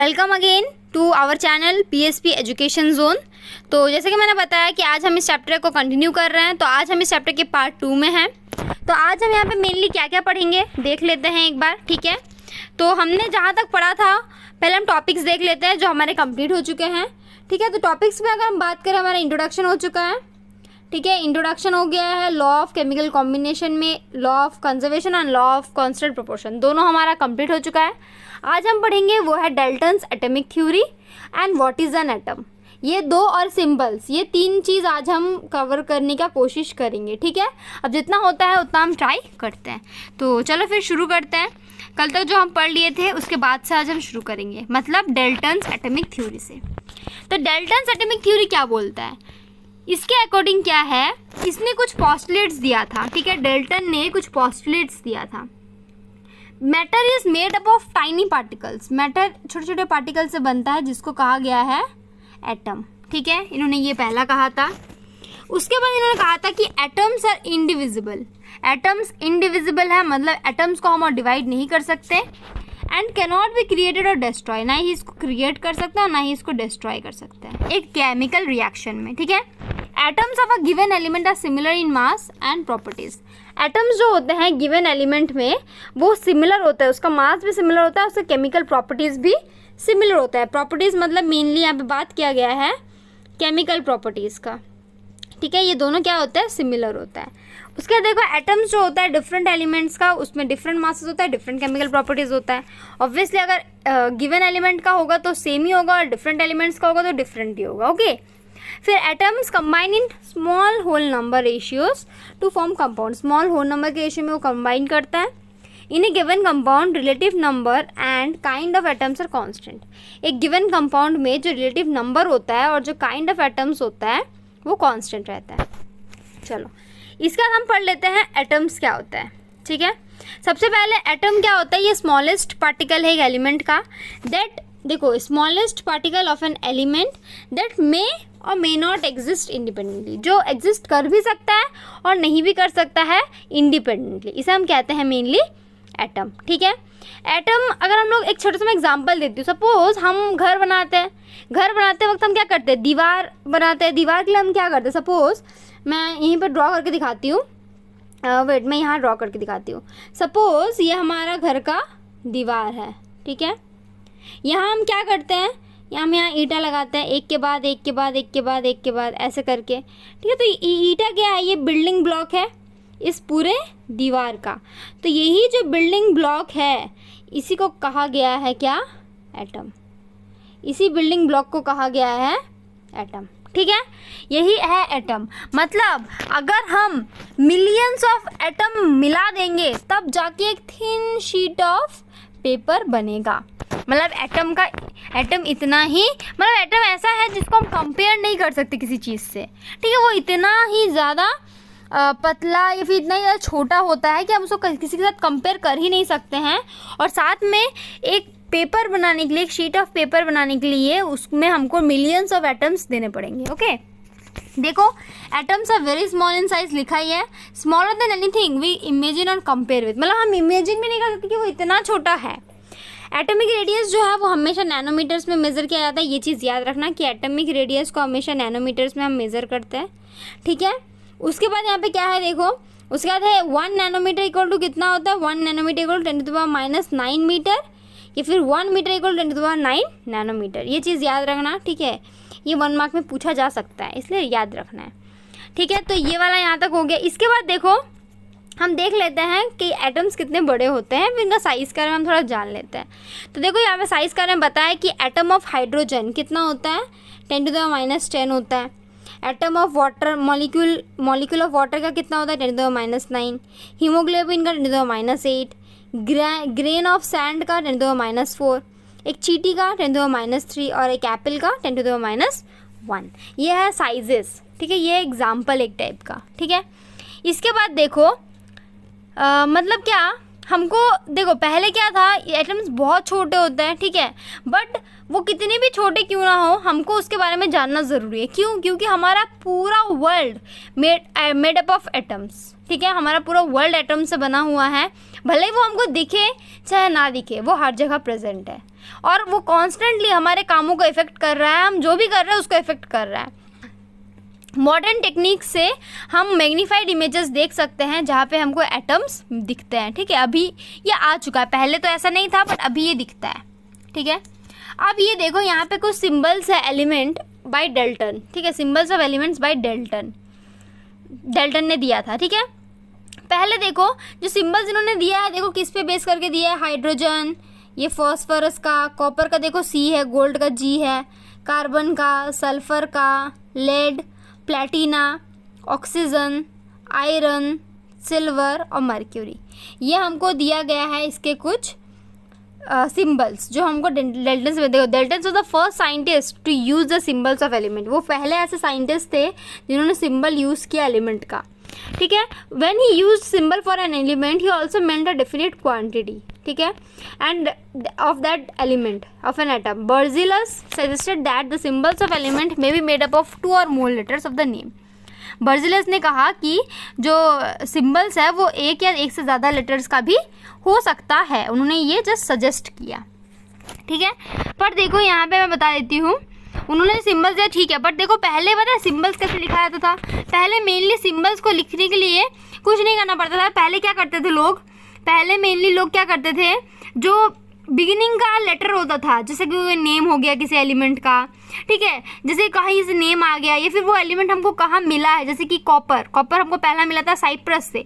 Welcome again to our channel PSP education zone. तो जैसे कि मैंने बताया कि आज हम इस चैप्टर को कंटिन्यू कर रहे हैं, तो आज हम इस चैप्टर के पार्ट 2 में हैं। तो आज हम यहाँ पे मेनली क्या क्या पढ़ेंगे देख लेते हैं एक बार, ठीक है। तो हमने जहाँ तक पढ़ा था पहले हम टॉपिक्स देख लेते हैं जो हमारे कंप्लीट हो चुके हैं, ठीक है। तो टॉपिक्स में अगर हम बात करें, हमारा इंट्रोडक्शन हो चुका है, ठीक है। इंट्रोडक्शन हो गया है लॉ ऑफ केमिकल कॉम्बिनेशन में, law of conservation and law of constant proportion, दोनों हमारा कंप्लीट हो चुका है। आज हम पढ़ेंगे वो है Dalton's atomic theory and what is an atom. ये दो और सिंबल्स, ये तीन चीज़ आज हम कवर करने का कोशिश करेंगे, ठीक है। अब जितना होता है उतना हम ट्राई करते हैं। तो चलो फिर शुरू करते हैं। कल तक जो हम पढ़ लिए थे उसके बाद से आज हम शुरू करेंगे, मतलब डाल्टन्स एटॉमिक थ्योरी से। तो डाल्टन्स एटॉमिक थ्योरी क्या बोलता है, इसके अकॉर्डिंग क्या है, इसने कुछ पोस्टुलेट्स दिया था, ठीक है। डाल्टन ने कुछ पोस्टुलेट्स दिया था। Matter is made up of tiny particles, matter छोटे छोटे पार्टिकल से बनता है जिसको कहा गया है एटम, ठीक है। इन्होंने ये पहला कहा था। उसके बाद इन्होंने कहा था कि atoms are indivisible, atoms indivisible है, मतलब एटम्स को हम और डिवाइड नहीं कर सकते, एंड कैनॉट बी क्रिएटेड और डिस्ट्रॉय, ना ही इसको क्रिएट कर सकते हैं और ना ही इसको डिस्ट्रॉय कर सकते हैं एक केमिकल रिएक्शन में, ठीक है। Atoms of a given element are similar in mass and properties. Atoms जो होते हैं गिवन एलिमेंट में वो सिमिलर होता है, उसका मास भी सिमिलर होता है, उसका केमिकल प्रॉपर्टीज भी सिमिलर होता है। प्रॉपर्टीज मतलब मेनली यहाँ पे बात किया गया है केमिकल प्रॉपर्टीज का, ठीक है। ये दोनों क्या होता है, सिमिलर होता है। उसके बाद देखो एटम्स जो होता है डिफरेंट एलिमेंट्स का, उसमें डिफरेंट मासेस होता है, डिफरेंट केमिकल प्रॉपर्टीज होता है। ऑब्वियसली अगर गिवन एलिमेंट का होगा तो सेम ही होगा और डिफरेंट एलिमेंट्स का होगा तो डिफरेंट ही होगा, ओके। फिर atoms combine in small whole number ratios to form compound, small whole number के रेशियो में वो कंबाइन करता है। In a given compound relative number and kind of atoms are constant. एक गिवन कंपाउंड में जो रिलेटिव नंबर होता है और जो काइंड ऑफ एटम्स होता है वो कांस्टेंट रहता है। चलो इसका हम पढ़ लेते हैं एटम्स क्या होता है, ठीक है। सबसे पहले एटम क्या होता है, ये स्मॉलेस्ट पार्टिकल है एक एलिमेंट का, दैट देखो smallest particle of an element that may और मे नॉट एग्जिस्ट इंडिपेंडेंटली, जो एग्जिस्ट कर भी सकता है और नहीं भी कर सकता है इंडिपेंडेंटली, इसे हम कहते हैं मेनली एटम, ठीक है। एटम अगर हम लोग एक छोटा सा मैं एग्जांपल देती हूँ, सपोज हम घर बनाते हैं, घर बनाते वक्त हम क्या करते हैं, दीवार बनाते हैं। दीवार के लिए हम क्या करते हैं, सपोज मैं यहीं पर ड्रॉ करके दिखाती हूँ, वेट मैं यहाँ ड्रॉ करके दिखाती हूँ। सपोज ये हमारा घर का दीवार है, ठीक है। यहाँ हम क्या करते हैं, हम यहाँ ईंटा लगाते हैं, एक के बाद एक के बाद एक के बाद एक के बाद ऐसे करके, ठीक है। तो ईंटा क्या है, ये बिल्डिंग ब्लॉक है इस पूरे दीवार का। तो यही जो बिल्डिंग ब्लॉक है इसी को कहा गया है क्या, एटम। इसी बिल्डिंग ब्लॉक को कहा गया है एटम, ठीक है। यही है एटम। मतलब अगर हम मिलियंस ऑफ एटम मिला देंगे तब जाके एक थिन शीट ऑफ पेपर बनेगा। मतलब एटम इतना ही, मतलब एटम ऐसा है जिसको हम कंपेयर नहीं कर सकते किसी चीज़ से, ठीक है। वो इतना ही ज़्यादा पतला या फिर इतना ही ज़्यादा छोटा होता है कि हम उसको किसी के साथ कंपेयर कर ही नहीं सकते हैं। और साथ में एक पेपर बनाने के लिए, एक शीट ऑफ पेपर बनाने के लिए उसमें हमको मिलियंस ऑफ एटम्स देने पड़ेंगे, ओके। देखो atoms are very small in size लिखा ही है, smaller than anything we imagine और कंपेयर विद, मतलब हम इमेजिन भी नहीं कर सकते कि वो इतना छोटा है। एटॉमिक रेडियस जो है वो हमेशा नैनोमीटर्स में मेज़र किया जाता है। ये चीज़ याद रखना कि एटॉमिक रेडियस को हमेशा नैनोमीटर्स में हम मेज़र करते हैं, ठीक है। उसके बाद यहाँ पे क्या है देखो, उसके बाद है 1 नैनोमीटर इक्वल टू कितना होता है, 1 नैनोमीटर इक्वल 10⁻⁹ मीटर, या फिर 1 मीटर इक्वल 10⁹ नैनोमीटर। ये चीज़ याद रखना, ठीक है। ये 1 मार्क में पूछा जा सकता है, इसलिए याद रखना है, ठीक है। तो ये वाला यहाँ तक हो गया। इसके बाद देखो हम देख लेते हैं कि एटम्स कितने बड़े होते हैं, फिर इनका साइज़ के बारे में हम थोड़ा जान लेते हैं। तो देखो यहाँ पे साइज़ के बारे में बताया कि एटम ऑफ हाइड्रोजन कितना होता है, 10⁻⁻10 होता है। Atom of water, molecule of water का कितना होता है, 10⁻⁹। हीमोग्लोबिन का 10⁻8। ग्रेन ऑफ सैंड का 10⁻4। एक चींटी का 10⁻3 और एक एप्पल का 10⁻1। ये है साइजेस, ठीक है। ये एग्जाम्पल एक टाइप का, ठीक है। इसके बाद देखो मतलब क्या, हमको देखो पहले क्या था, एटम्स बहुत छोटे होते हैं, ठीक है। बट वो कितने भी छोटे क्यों ना हो, हमको उसके बारे में जानना ज़रूरी है। क्यों, क्योंकि हमारा पूरा world made up of atoms, ठीक है। हमारा पूरा वर्ल्ड एटम से बना हुआ है, भले वो हमको दिखे चाहे ना दिखे, वो हर जगह प्रेजेंट है। और वो कॉन्स्टेंटली हमारे कामों को इफेक्ट कर रहा है, हम जो भी कर रहे हैं उसको इफेक्ट कर रहा है। मॉडर्न टेक्निक से हम मैग्नीफाइड इमेजेस देख सकते हैं जहाँ पे हमको एटम्स दिखते हैं, ठीक है। अभी ये आ चुका है, पहले तो ऐसा नहीं था बट अभी ये दिखता है, ठीक है। अब ये देखो यहाँ पे कुछ सिंबल्स है एलिमेंट बाय डाल्टन, ठीक है, symbols of elements bye Dalton, Dalton ने दिया था, ठीक है। पहले देखो जो सिंबल्स इन्होंने दिया है, देखो किस पे बेस करके दिया है, हाइड्रोजन, ये फॉस्फोरस का, कॉपर का देखो सी है, गोल्ड का जी है, कार्बन का, सल्फर का, lead, platina, oxygen, iron, silver और मर्क्यूरी, ये हमको दिया गया है इसके कुछ सिंबल्स जो हमको डाल्टन से देखो। Dalton was the first scientist to use the symbols of element, वो पहले ऐसे साइंटिस्ट थे जिन्होंने सिंबल यूज़ किया एलिमेंट का, ठीक है। When he used symbol for an element he also meant a definite quantity, ठीक है, and of that element of an atom. Berzelius suggested that the symbols of element may be made up of 2 or more letters of the name. Berzelius ने कहा कि जो symbols है वो एक या एक से ज़्यादा लेटर्स का भी हो सकता है, उन्होंने ये जस्ट सजेस्ट किया, ठीक है। पर देखो यहाँ पे मैं बता देती हूँ, उन्होंने सिंबल्स दिया, ठीक है, बट देखो पहले पता है सिंबल्स कैसे लिखा जाता था। पहले मेनली सिंबल्स को लिखने के लिए कुछ नहीं करना पड़ता था। पहले क्या करते थे लोग, पहले मेनली लोग क्या करते थे, जो बिगिनिंग का लेटर होता था, जैसे कि नेम हो गया किसी एलिमेंट का, ठीक है, जैसे कहीं से नेम आ गया या फिर वो एलिमेंट हमको कहाँ मिला है, जैसे कि कॉपर, कॉपर हमको पहला मिला था साइप्रस से,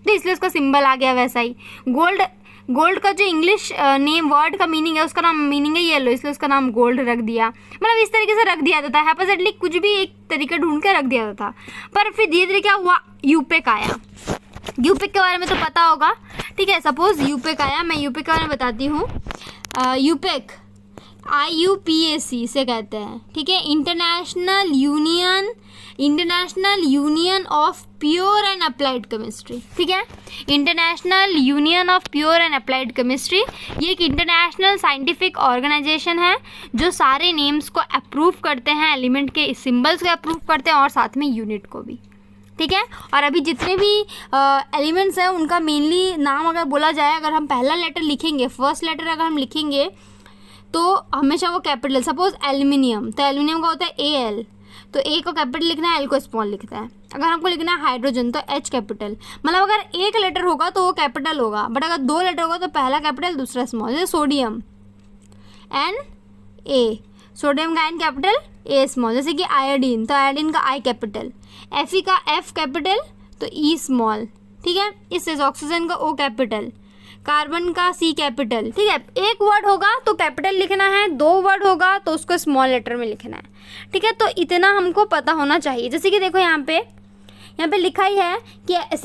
तो इसलिए उसका सिंबल आ गया। वैसा ही गोल्ड का जो इंग्लिश नेम वर्ड का मीनिंग है, उसका नाम मीनिंग है येलो, इसलिए उसका नाम गोल्ड रख दिया। मतलब इस तरीके से रख दिया जाता है, हैपोथेटिकली कुछ भी एक तरीका ढूंढ के रख दिया जाता था। पर फिर धीरे धीरे क्या हुआ, यूपेक आया। यूपेक के बारे में तो पता होगा, ठीक है। सपोज यूपेक आया, मैं यूपेक के बारे में बताती हूँ। यूपेक IUPAC से कहते हैं, ठीक है, international union of pure and applied chemistry, ठीक है, international union of pure and applied chemistry. ये एक इंटरनेशनल साइंटिफिक ऑर्गेनाइजेशन है जो सारे नेम्स को अप्रूव करते हैं, एलिमेंट के सिंबल्स को अप्रूव करते हैं और साथ में यूनिट को भी, ठीक है। और अभी जितने भी एलिमेंट्स हैं उनका मेनली नाम अगर बोला जाए, अगर हम पहला लेटर लिखेंगे, फर्स्ट लेटर अगर हम लिखेंगे तो हमेशा वो कैपिटल। सपोज एल्यूमिनियम, तो एल्यूमिनियम का होता है AL, तो A को कैपिटल लिखना है, L को स्मॉल लिखता है। अगर हमको लिखना है हाइड्रोजन तो H कैपिटल, मतलब अगर एक लेटर होगा तो वो कैपिटल होगा, बट अगर 2 लेटर होगा तो पहला कैपिटल दूसरा स्मॉल। जैसे सोडियम Na, सोडियम का N कैपिटल A स्मॉल। जैसे कि आयोडीन, तो आयोडीन का I कैपिटल, Fe का F कैपिटल तो E स्मॉल, ठीक है। इससे ऑक्सीजन का O कैपिटल, कार्बन का C कैपिटल, ठीक है। एक वर्ड होगा तो कैपिटल लिखना है, 2 वर्ड होगा तो उसको स्मॉल लेटर में लिखना है, ठीक है। तो इतना हमको पता होना चाहिए। जैसे कि देखो यहाँ पे लिखा ही है कि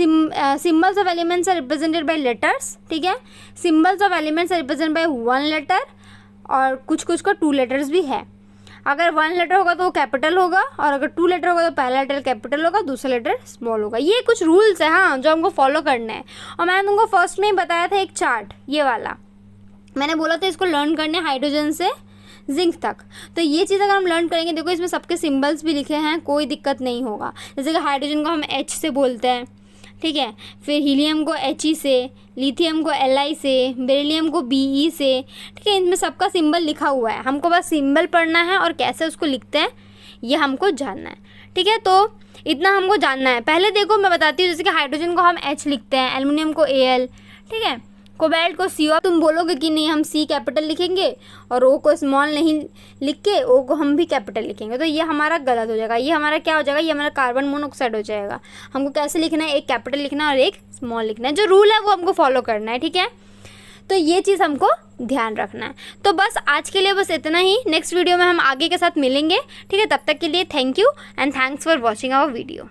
symbols of elements are represented by letters, ठीक है। Symbols of elements are represented by 1 letter और कुछ का 2 लेटर्स भी है। अगर 1 लेटर होगा तो वो कैपिटल होगा और अगर 2 लेटर होगा तो पहला लेटर कैपिटल होगा, दूसरा लेटर स्मॉल होगा। ये कुछ रूल्स है हाँ, जो हमको फॉलो करना है। और मैंने तुमको फर्स्ट में ही बताया था एक चार्ट, ये वाला मैंने बोला था इसको लर्न करने हाइड्रोजन से जिंक तक। तो ये चीज़ अगर हम लर्न करेंगे, देखो इसमें सबके सिंबल्स भी लिखे हैं, कोई दिक्कत नहीं होगा। जैसे कि हाइड्रोजन को हम H से बोलते हैं, ठीक है, फिर हीलियम को He से, लिथियम को Li से, बेरिलियम को Be से, ठीक है। इनमें सबका सिंबल लिखा हुआ है, हमको बस सिंबल पढ़ना है और कैसे उसको लिखते हैं ये हमको जानना है, ठीक है। तो इतना हमको जानना है। पहले देखो मैं बताती हूँ, जैसे कि हाइड्रोजन को हम H लिखते हैं, एल्युमिनियम को Al, ठीक है, कोबाल्ट को CO। तुम बोलोगे कि नहीं हम C कैपिटल लिखेंगे और O को स्मॉल नहीं लिख के O को हम भी कैपिटल लिखेंगे, तो ये हमारा गलत हो जाएगा। ये हमारा क्या हो जाएगा, ये हमारा कार्बन मोनोऑक्साइड हो जाएगा। हमको कैसे लिखना है, एक कैपिटल लिखना है और एक स्मॉल लिखना है। जो रूल है वो हमको फॉलो करना है, ठीक है। तो ये चीज़ हमको ध्यान रखना है। तो बस आज के लिए बस इतना ही। नेक्स्ट वीडियो में हम आगे के साथ मिलेंगे, ठीक है। तब तक के लिए thank you and thanks for watching our video.